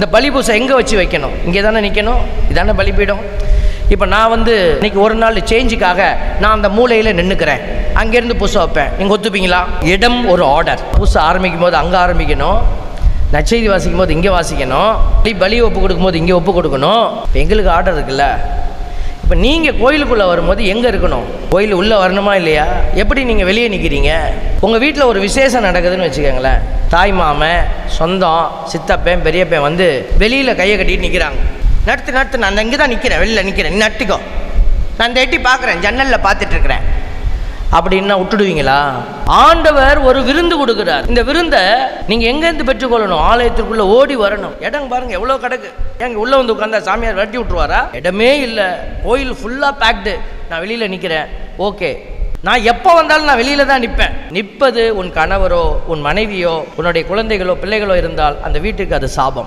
இந்த பலிபூசை எங்கே வச்சு வைக்கணும்? இங்கே தானே நிற்கணும், இதானே பலிபீடம். இப்போ நான் இன்னைக்கு ஒரு நாள் சேஞ்சுக்காக நான் அந்த மூலையில் நின்றுக்கிறேன், அங்கேருந்து பூசை வைப்பேன், நீங்கள் ஒத்துப்பீங்களா? இடம் ஒரு ஆர்டர். பூசை ஆரம்பிக்கும் போது அங்கே ஆரம்பிக்கணும், நற்செய்தி வாசிக்கும் போது இங்கே வாசிக்கணும், பலி ஒப்பு கொடுக்கும்போது இங்கே ஒப்பு கொடுக்கணும். இப்போ எங்களுக்கு ஆர்டர் இருக்குல்ல. இப்போ நீங்கள் கோயிலுக்குள்ளே வரும்போது எங்கே இருக்கணும்? கோயில் உள்ளே வரணுமா இல்லையா? எப்படி நீங்கள் வெளியே நிற்கிறீங்க? உங்கள் வீட்டில் ஒரு விசேஷம் நடக்குதுன்னு வச்சுக்கோங்களேன், தாய் மாமன், சொந்தம், சித்தப்பேன், பெரியப்பேன் வெளியில் கையை கட்டிட்டு நிற்கிறாங்க. நடத்து நான் இங்கே தான் நிற்கிறேன், வெளியில் நிற்கிறேன், நீ நட்டுக்கோ, நான் இந்த எட்டி பார்க்குறேன், ஜன்னலில் பார்த்துட்ருக்கிறேன் அப்படின்னா விட்டுடுவீங்களா? ஆண்டவர் ஒரு விருந்து கொடுக்குறார். இந்த விருந்தை நீங்கள் எங்கேருந்து பெற்றுக்கொள்ளணும்? ஆலயத்திற்குள்ளே ஓடி வரணும். இடம் பாருங்கள் எவ்வளோ கிடக்கு. ஏங்க உள்ளே உட்காந்தா சாமியார் விரட்டி விட்டுருவாரா? இடமே இல்லை, கோயில் ஃபுல்லாக பேக்டு. நான் வெளியில் நிற்கிறேன், ஓகே. நான் எப்போ வந்தாலும் நான் வெளியில தான் நிற்பேன். நிற்பது உன் கணவரோ உன் மனைவியோ உன்னுடைய குழந்தைகளோ பிள்ளைகளோ இருந்தால் அந்த வீட்டுக்கு அது சாபம்.